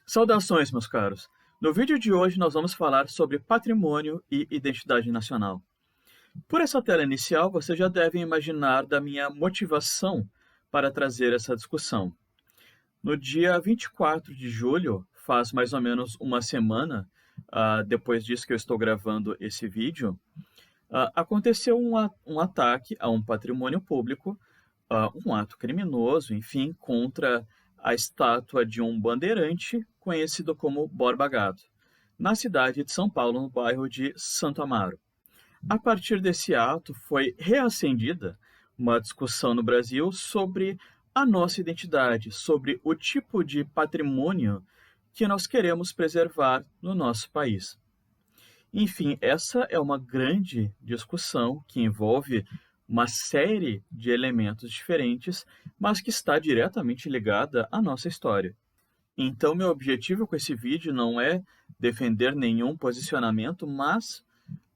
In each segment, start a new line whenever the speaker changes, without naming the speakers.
Saudações, meus caros! No vídeo de hoje nós vamos falar sobre patrimônio e identidade nacional. Por essa tela inicial, você já deve imaginar da minha motivação para trazer essa discussão. No dia 24 de julho, faz mais ou menos uma semana, depois disso que eu estou gravando esse vídeo, aconteceu um ataque a um patrimônio público, um ato criminoso, enfim, contra a estátua de um bandeirante conhecido como Borba Gato, na cidade de São Paulo, no bairro de Santo Amaro. A partir desse ato, foi reacendida uma discussão no Brasil sobre a nossa identidade, sobre o tipo de patrimônio que nós queremos preservar no nosso país. Enfim, essa é uma grande discussão que envolve uma série de elementos diferentes, mas que está diretamente ligada à nossa história. Então, meu objetivo com esse vídeo não é defender nenhum posicionamento, mas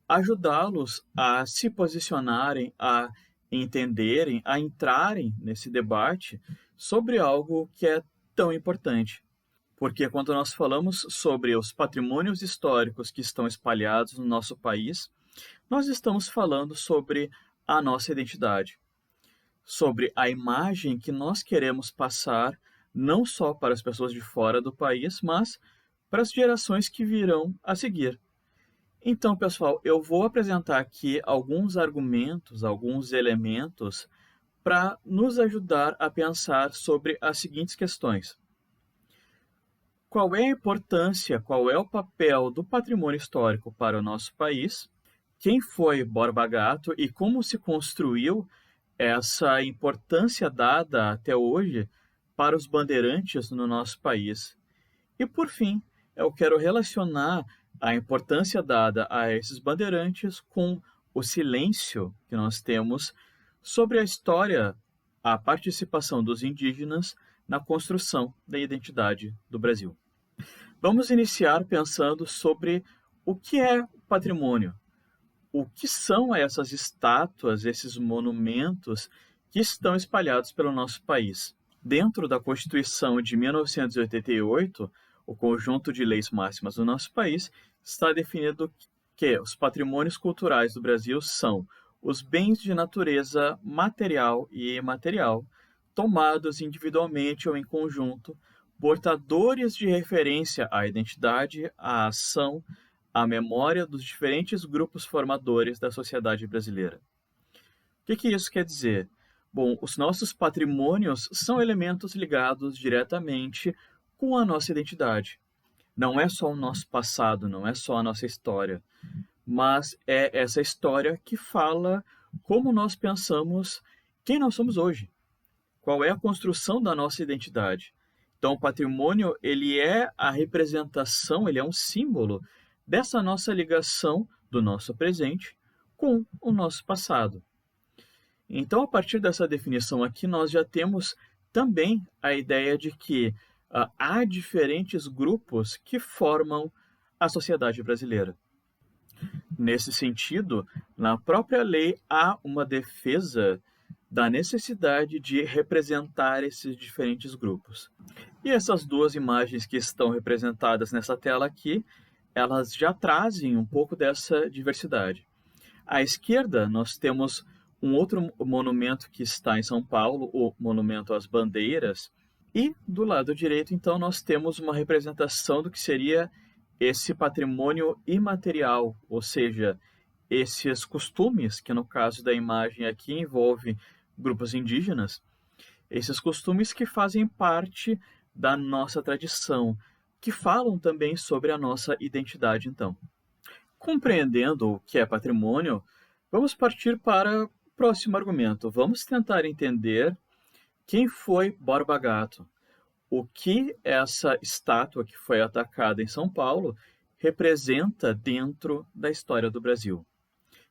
ajudá-los a se posicionarem, a entenderem, a entrarem nesse debate sobre algo que é tão importante. Porque quando nós falamos sobre os patrimônios históricos que estão espalhados no nosso país, nós estamos falando sobre a nossa identidade, sobre a imagem que nós queremos passar não só para as pessoas de fora do país, mas para as gerações que virão a seguir. Então, pessoal, eu vou apresentar aqui alguns argumentos, alguns elementos para nos ajudar a pensar sobre as seguintes questões. Qual é a importância, qual é o papel do patrimônio histórico para o nosso país? Quem foi Borba Gato e como se construiu essa importância dada até hoje para os bandeirantes no nosso país? E, por fim, eu quero relacionar a importância dada a esses bandeirantes com o silêncio que nós temos sobre a história, a participação dos indígenas na construção da identidade do Brasil. Vamos iniciar pensando sobre o que é patrimônio. O que são essas estátuas, esses monumentos que estão espalhados pelo nosso país? Dentro da Constituição de 1988, o conjunto de leis máximas do nosso país, está definido que os patrimônios culturais do Brasil são os bens de natureza material e imaterial, tomados individualmente ou em conjunto, portadores de referência à identidade, à ação, à memória dos diferentes grupos formadores da sociedade brasileira. O que isso quer dizer? Bom, os nossos patrimônios são elementos ligados diretamente com a nossa identidade. Não é só o nosso passado, não é só a nossa história, mas é essa história que fala como nós pensamos quem nós somos hoje, qual é a construção da nossa identidade. Então, o patrimônio, ele é a representação, ele é um símbolo dessa nossa ligação do nosso presente com o nosso passado. Então, a partir dessa definição aqui, nós já temos também a ideia de que há diferentes grupos que formam a sociedade brasileira. Nesse sentido, na própria lei há uma defesa da necessidade de representar esses diferentes grupos. E essas duas imagens que estão representadas nessa tela aqui, elas já trazem um pouco dessa diversidade. À esquerda, nós temos um outro monumento que está em São Paulo, o Monumento às Bandeiras, e do lado direito, então, nós temos uma representação do que seria esse patrimônio imaterial, ou seja, esses costumes, que no caso da imagem aqui envolve grupos indígenas, esses costumes que fazem parte da nossa tradição, que falam também sobre a nossa identidade, então. Compreendendo o que é patrimônio, vamos partir para o próximo argumento. Vamos tentar entender quem foi Borba Gato, o que essa estátua que foi atacada em São Paulo representa dentro da história do Brasil.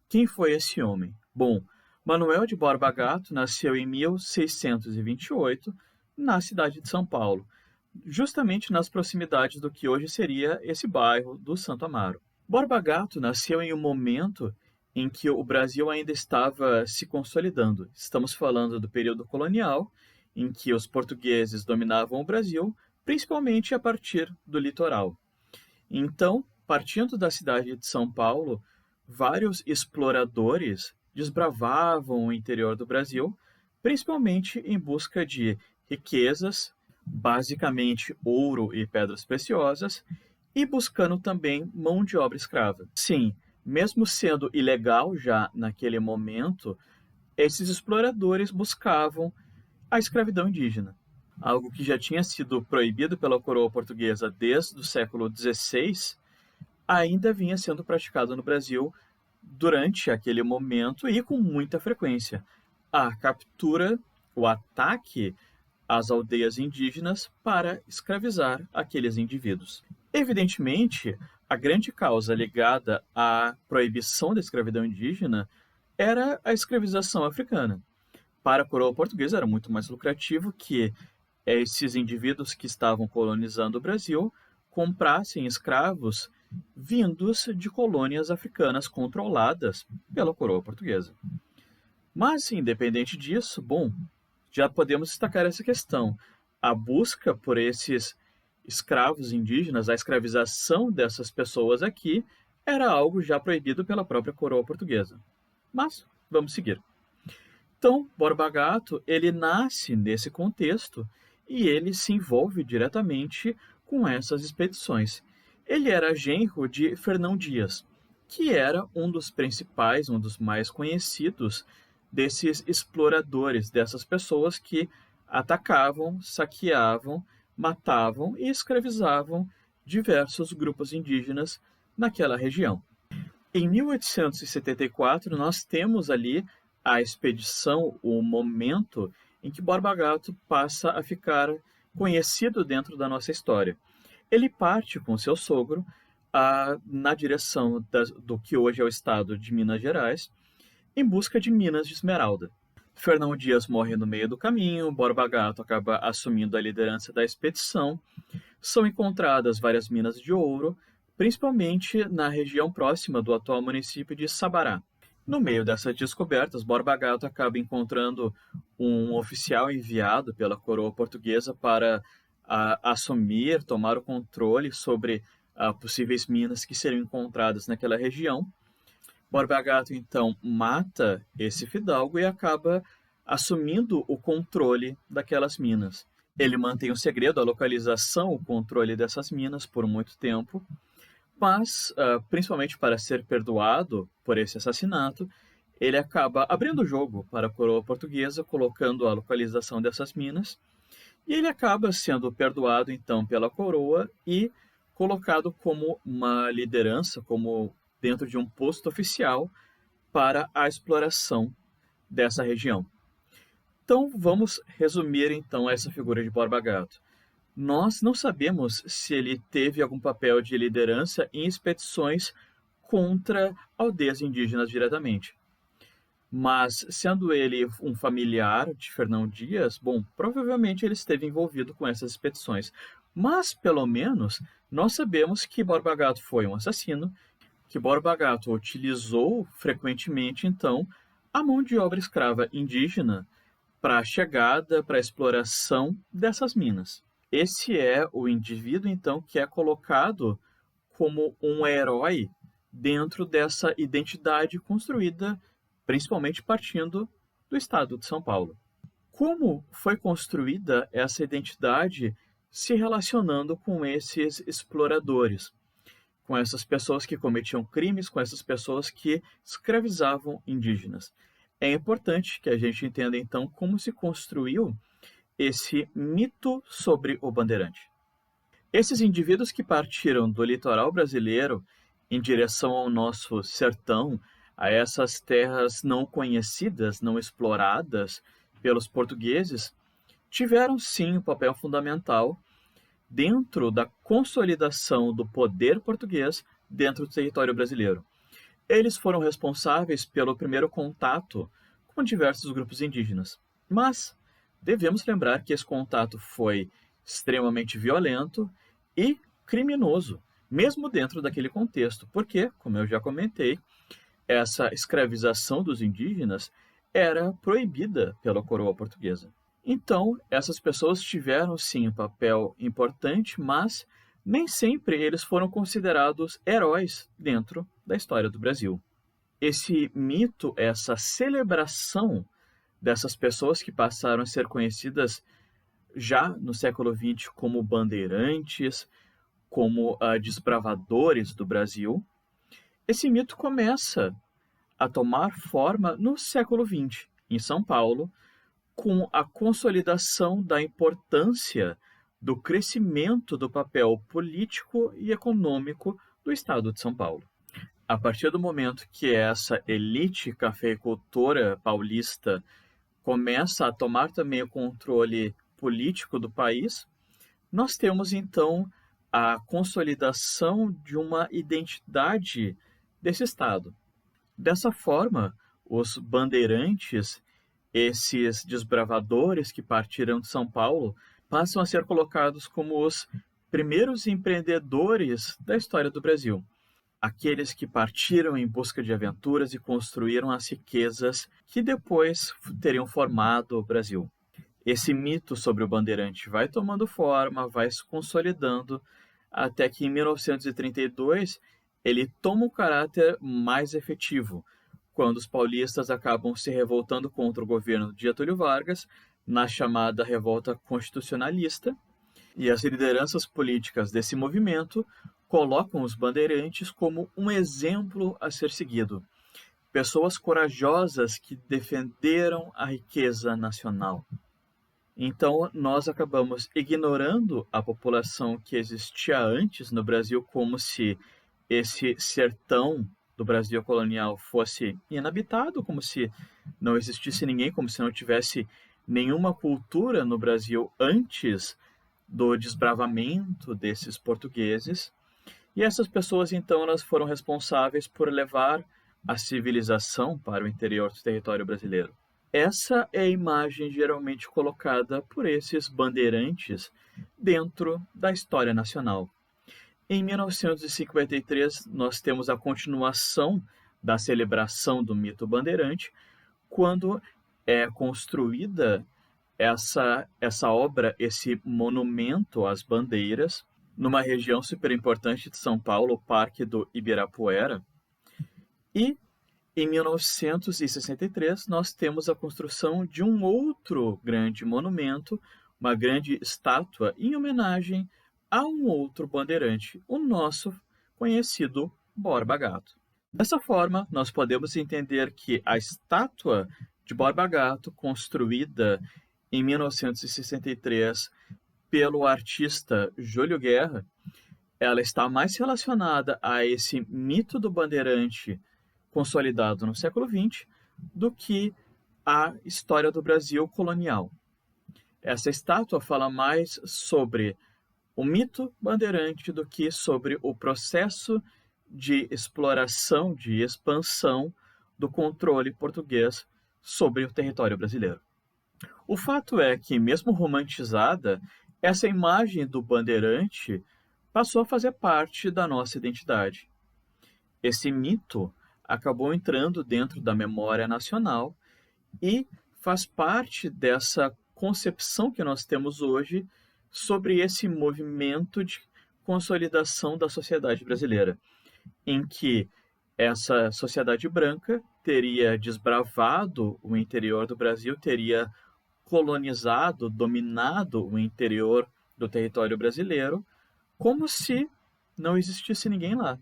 Quem foi esse homem? Bom, Manuel de Borba Gato nasceu em 1628 na cidade de São Paulo, justamente nas proximidades do que hoje seria esse bairro do Santo Amaro. Borba Gato nasceu em um momento em que o Brasil ainda estava se consolidando. Estamos falando do período colonial, em que os portugueses dominavam o Brasil, principalmente a partir do litoral. Então, partindo da cidade de São Paulo, vários exploradores desbravavam o interior do Brasil, principalmente em busca de riquezas, basicamente ouro e pedras preciosas, e buscando também mão de obra escrava. Sim, mesmo sendo ilegal já naquele momento, esses exploradores buscavam a escravidão indígena, algo que já tinha sido proibido pela coroa portuguesa desde o século XVI, ainda vinha sendo praticado no Brasil durante aquele momento e com muita frequência. A captura, o ataque às aldeias indígenas para escravizar aqueles indivíduos. Evidentemente, a grande causa ligada à proibição da escravidão indígena era a escravização africana. Para a coroa portuguesa era muito mais lucrativo que esses indivíduos que estavam colonizando o Brasil comprassem escravos vindos de colônias africanas controladas pela coroa portuguesa. Mas, independente disso, bom, já podemos destacar essa questão. A busca por esses escravos indígenas, a escravização dessas pessoas aqui, era algo já proibido pela própria coroa portuguesa. Mas, vamos seguir. Então, Borba Gato, ele nasce nesse contexto e ele se envolve diretamente com essas expedições. Ele era genro de Fernão Dias, que era um dos principais, um dos mais conhecidos desses exploradores, dessas pessoas que atacavam, saqueavam, matavam e escravizavam diversos grupos indígenas naquela região. Em 1874, nós temos ali a expedição, o momento em que Borba Gato passa a ficar conhecido dentro da nossa história. Ele parte com seu sogro na direção do que hoje é o estado de Minas Gerais, em busca de minas de esmeralda. Fernão Dias morre no meio do caminho, Borba Gato acaba assumindo a liderança da expedição. São encontradas várias minas de ouro, principalmente na região próxima do atual município de Sabará. No meio dessas descobertas, Borba Gato acaba encontrando um oficial enviado pela coroa portuguesa para assumir, tomar o controle sobre possíveis minas que seriam encontradas naquela região. Borba Gato, então, mata esse fidalgo e acaba assumindo o controle daquelas minas. Ele mantém o segredo, a localização, o controle dessas minas por muito tempo, mas, principalmente para ser perdoado por esse assassinato, ele acaba abrindo o jogo para a coroa portuguesa, colocando a localização dessas minas, e ele acaba sendo perdoado, então, pela coroa e colocado como uma liderança, como dentro de um posto oficial para a exploração dessa região. Então, vamos resumir, então, essa figura de Borba Gato. Nós não sabemos se ele teve algum papel de liderança em expedições contra aldeias indígenas diretamente. Mas, sendo ele um familiar de Fernão Dias, bom, provavelmente ele esteve envolvido com essas expedições. Mas, pelo menos, nós sabemos que Borba Gato foi um assassino, que Borba Gato utilizou frequentemente, então, a mão de obra escrava indígena para a chegada, para a exploração dessas minas. Esse é o indivíduo, então, que é colocado como um herói dentro dessa identidade construída, principalmente partindo do estado de São Paulo. Como foi construída essa identidade se relacionando com esses exploradores, com essas pessoas que cometiam crimes, com essas pessoas que escravizavam indígenas? É importante que a gente entenda, então, como se construiu esse mito sobre o bandeirante. Esses indivíduos que partiram do litoral brasileiro em direção ao nosso sertão, a essas terras não conhecidas, não exploradas pelos portugueses, tiveram sim um papel fundamental dentro da consolidação do poder português dentro do território brasileiro. Eles foram responsáveis pelo primeiro contato com diversos grupos indígenas. Mas devemos lembrar que esse contato foi extremamente violento e criminoso, mesmo dentro daquele contexto, porque, como eu já comentei, essa escravização dos indígenas era proibida pela coroa portuguesa. Então, essas pessoas tiveram sim um papel importante, mas nem sempre eles foram considerados heróis dentro da história do Brasil. Esse mito, essa celebração dessas pessoas que passaram a ser conhecidas já no século XX como bandeirantes, como desbravadores do Brasil, esse mito começa a tomar forma no século XX, em São Paulo, com a consolidação da importância do crescimento do papel político e econômico do Estado de São Paulo. A partir do momento que essa elite cafeicultora paulista começa a tomar também o controle político do país, nós temos então a consolidação de uma identidade desse Estado. Dessa forma, os bandeirantes, esses desbravadores que partiram de São Paulo, passam a ser colocados como os primeiros empreendedores da história do Brasil. Aqueles que partiram em busca de aventuras e construíram as riquezas que depois teriam formado o Brasil. Esse mito sobre o bandeirante vai tomando forma, vai se consolidando, até que em 1932 ele toma um caráter mais efetivo, quando os paulistas acabam se revoltando contra o governo de Getúlio Vargas, na chamada Revolta Constitucionalista, e as lideranças políticas desse movimento colocam os bandeirantes como um exemplo a ser seguido. Pessoas corajosas que defenderam a riqueza nacional. Então, nós acabamos ignorando a população que existia antes no Brasil, como se esse sertão do Brasil colonial fosse inabitado, como se não existisse ninguém, como se não tivesse nenhuma cultura no Brasil antes do desbravamento desses portugueses. E essas pessoas, então, elas foram responsáveis por levar a civilização para o interior do território brasileiro. Essa é a imagem geralmente colocada por esses bandeirantes dentro da história nacional. Em 1953, nós temos a continuação da celebração do mito bandeirante, quando é construída essa obra, esse monumento às bandeiras, numa região super importante de São Paulo, o Parque do Ibirapuera. E em 1963, nós temos a construção de um outro grande monumento, uma grande estátua em homenagem a um outro bandeirante, o nosso conhecido Borba Gato. Dessa forma, nós podemos entender que a estátua de Borba Gato, construída em 1963 pelo artista Júlio Guerra, ela está mais relacionada a esse mito do bandeirante consolidado no século XX do que a história do Brasil colonial. Essa estátua fala mais sobre o mito bandeirante do que sobre o processo de exploração, de expansão do controle português sobre o território brasileiro. O fato é que, mesmo romantizada, essa imagem do bandeirante passou a fazer parte da nossa identidade. Esse mito acabou entrando dentro da memória nacional e faz parte dessa concepção que nós temos hoje sobre esse movimento de consolidação da sociedade brasileira, em que essa sociedade branca teria desbravado o interior do Brasil, teria colonizado, dominado o interior do território brasileiro, como se não existisse ninguém lá.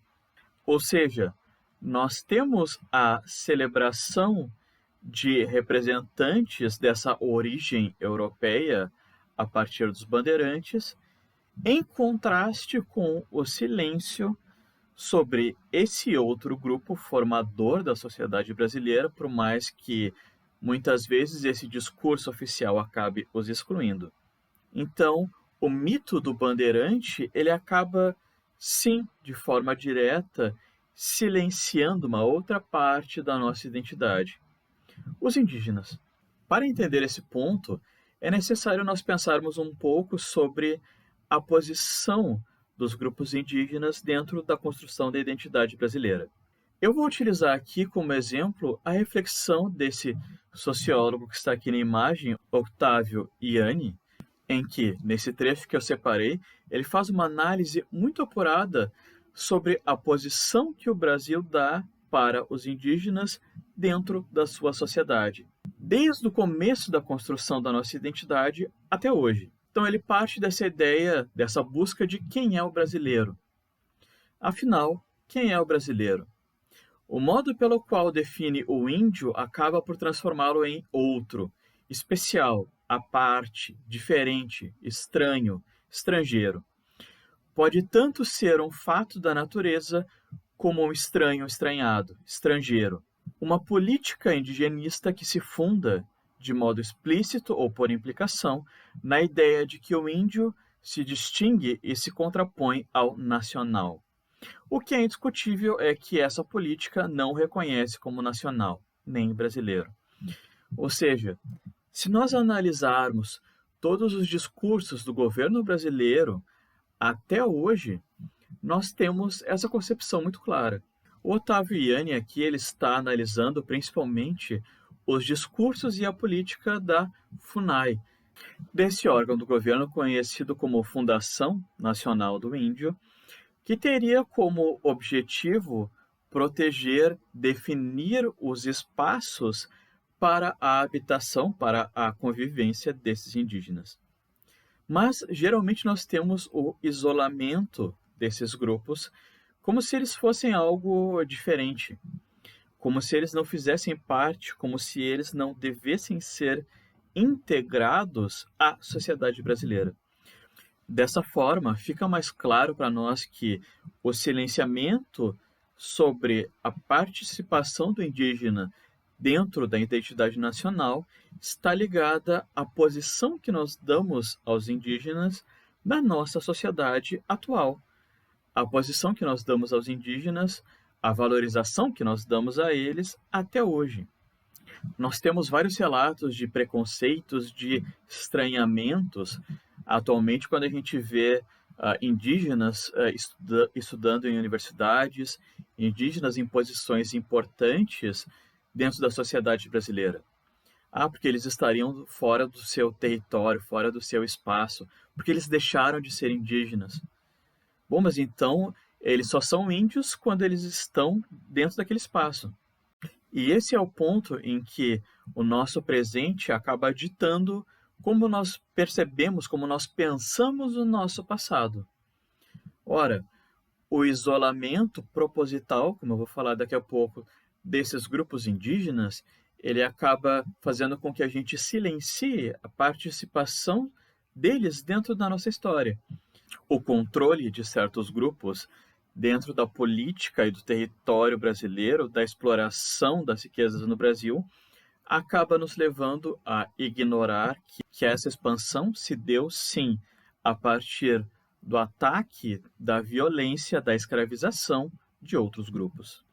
Ou seja, nós temos a celebração de representantes dessa origem europeia a partir dos bandeirantes, em contraste com o silêncio sobre esse outro grupo formador da sociedade brasileira, por mais que muitas vezes esse discurso oficial acabe os excluindo. Então, o mito do bandeirante, ele acaba, sim, de forma direta, silenciando uma outra parte da nossa identidade, os indígenas. Para entender esse ponto, é necessário nós pensarmos um pouco sobre a posição dos grupos indígenas dentro da construção da identidade brasileira. Eu vou utilizar aqui como exemplo a reflexão desse sociólogo que está aqui na imagem, Octavio Yanni, em que, nesse trecho que eu separei, ele faz uma análise muito apurada sobre a posição que o Brasil dá para os indígenas dentro da sua sociedade, desde o começo da construção da nossa identidade até hoje. Então ele parte dessa ideia, dessa busca de quem é o brasileiro. Afinal, quem é o brasileiro? O modo pelo qual define o índio acaba por transformá-lo em outro, especial, à parte, diferente, estranho, estrangeiro. Pode tanto ser um fato da natureza como um estranho estranhado, estrangeiro. Uma política indigenista que se funda, de modo explícito ou por implicação, na ideia de que o índio se distingue e se contrapõe ao nacional. O que é indiscutível é que essa política não reconhece como nacional, nem brasileiro. Ou seja, se nós analisarmos todos os discursos do governo brasileiro até hoje, nós temos essa concepção muito clara. O Otávio Yanni aqui ele está analisando principalmente os discursos e a política da FUNAI, desse órgão do governo conhecido como Fundação Nacional do Índio, que teria como objetivo proteger, definir os espaços para a habitação, para a convivência desses indígenas. Mas, geralmente, nós temos o isolamento desses grupos como se eles fossem algo diferente, como se eles não fizessem parte, como se eles não devessem ser integrados à sociedade brasileira. Dessa forma, fica mais claro para nós que o silenciamento sobre a participação do indígena dentro da identidade nacional está ligada à posição que nós damos aos indígenas na nossa sociedade atual. A posição que nós damos aos indígenas, a valorização que nós damos a eles até hoje. Nós temos vários relatos de preconceitos, de estranhamentos. Atualmente, quando a gente vê indígenas estudando em universidades, indígenas em posições importantes dentro da sociedade brasileira. Porque eles estariam fora do seu território, fora do seu espaço, porque eles deixaram de ser indígenas. Bom, mas então eles só são índios quando eles estão dentro daquele espaço. E esse é o ponto em que o nosso presente acaba ditando como nós percebemos, como nós pensamos o nosso passado. Ora, o isolamento proposital, como eu vou falar daqui a pouco, desses grupos indígenas, ele acaba fazendo com que a gente silencie a participação deles dentro da nossa história. O controle de certos grupos dentro da política e do território brasileiro, da exploração das riquezas no Brasil, acaba nos levando a ignorar que essa expansão se deu, sim, a partir do ataque, da violência, da escravização de outros grupos.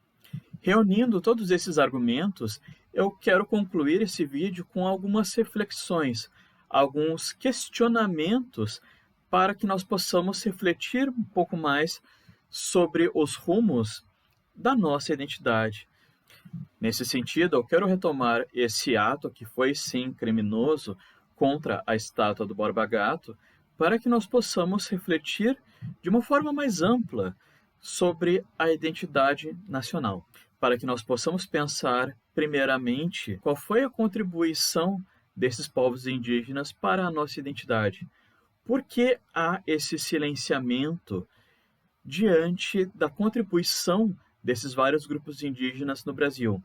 Reunindo todos esses argumentos, eu quero concluir esse vídeo com algumas reflexões, alguns questionamentos para que nós possamos refletir um pouco mais sobre os rumos da nossa identidade. Nesse sentido, eu quero retomar esse ato que foi sim criminoso contra a estátua do Borba Gato, para que nós possamos refletir de uma forma mais ampla sobre a identidade nacional, para que nós possamos pensar, primeiramente, qual foi a contribuição desses povos indígenas para a nossa identidade. Por que há esse silenciamento diante da contribuição desses vários grupos indígenas no Brasil?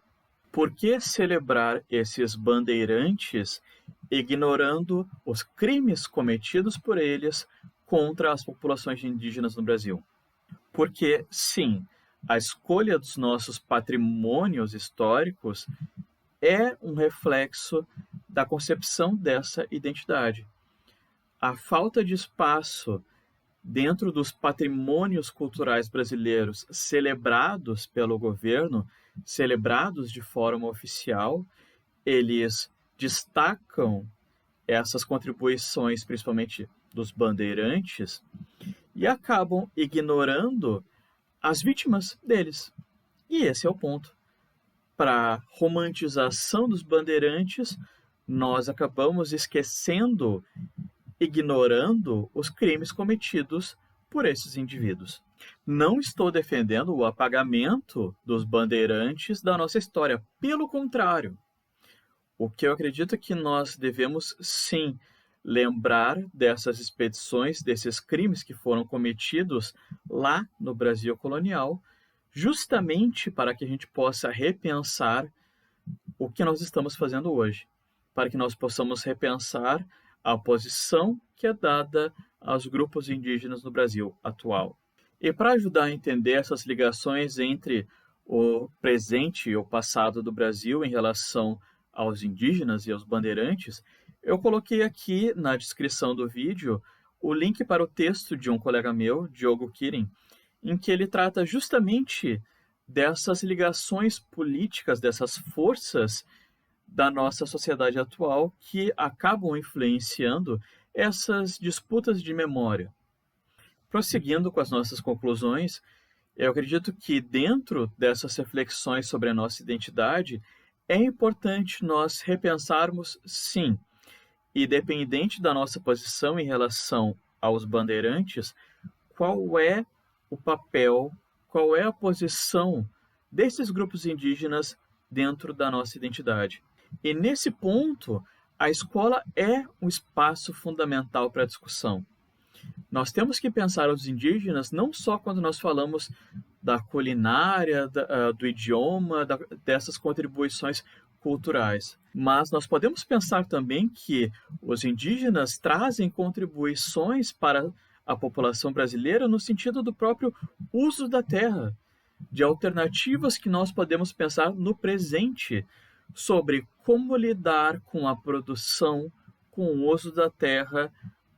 Por que celebrar esses bandeirantes ignorando os crimes cometidos por eles contra as populações indígenas no Brasil? Porque, sim, a escolha dos nossos patrimônios históricos é um reflexo da concepção dessa identidade. A falta de espaço dentro dos patrimônios culturais brasileiros celebrados pelo governo, celebrados de forma oficial, eles destacam essas contribuições, principalmente dos bandeirantes, e acabam ignorando as vítimas deles, E esse é o ponto. Para a romantização dos bandeirantes, nós acabamos esquecendo, ignorando os crimes cometidos por esses indivíduos. Não estou defendendo o apagamento dos bandeirantes da nossa história, pelo contrário. O que eu acredito é que nós devemos, sim, lembrar dessas expedições, desses crimes que foram cometidos lá no Brasil colonial, justamente para que a gente possa repensar o que nós estamos fazendo hoje, para que nós possamos repensar a posição que é dada aos grupos indígenas no Brasil atual. E para ajudar a entender essas ligações entre o presente e o passado do Brasil em relação aos indígenas e aos bandeirantes, eu coloquei aqui na descrição do vídeo o link para o texto de um colega meu, Diogo Quirin, em que ele trata justamente dessas ligações políticas, dessas forças da nossa sociedade atual que acabam influenciando essas disputas de memória. Prosseguindo com as nossas conclusões, eu acredito que dentro dessas reflexões sobre a nossa identidade, é importante nós repensarmos, sim, independente da nossa posição em relação aos bandeirantes, qual é o papel, qual é a posição desses grupos indígenas dentro da nossa identidade. E nesse ponto, a escola é um espaço fundamental para a discussão. Nós temos que pensar os indígenas não só quando nós falamos da culinária, do idioma, dessas contribuições culturais, mas nós podemos pensar também que os indígenas trazem contribuições para a população brasileira no sentido do próprio uso da terra, de alternativas que nós podemos pensar no presente sobre como lidar com a produção, com o uso da terra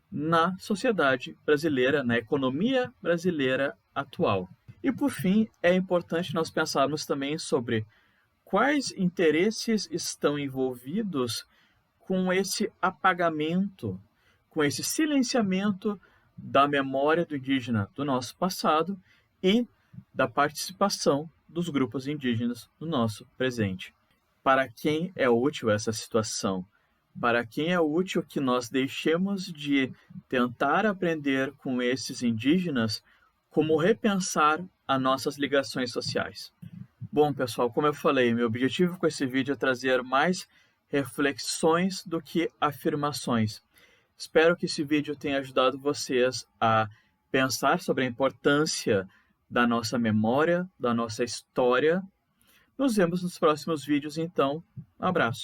na sociedade brasileira, na economia brasileira atual. E por fim, é importante nós pensarmos também sobre quais interesses estão envolvidos com esse apagamento, com esse silenciamento da memória do indígena do nosso passado e da participação dos grupos indígenas no nosso presente. Para quem é útil essa situação? Para quem é útil que nós deixemos de tentar aprender com esses indígenas como repensar as nossas ligações sociais? Bom, pessoal, como eu falei, meu objetivo com esse vídeo é trazer mais reflexões do que afirmações. Espero que esse vídeo tenha ajudado vocês a pensar sobre a importância da nossa memória, da nossa história. Nos vemos nos próximos vídeos, então. Um abraço.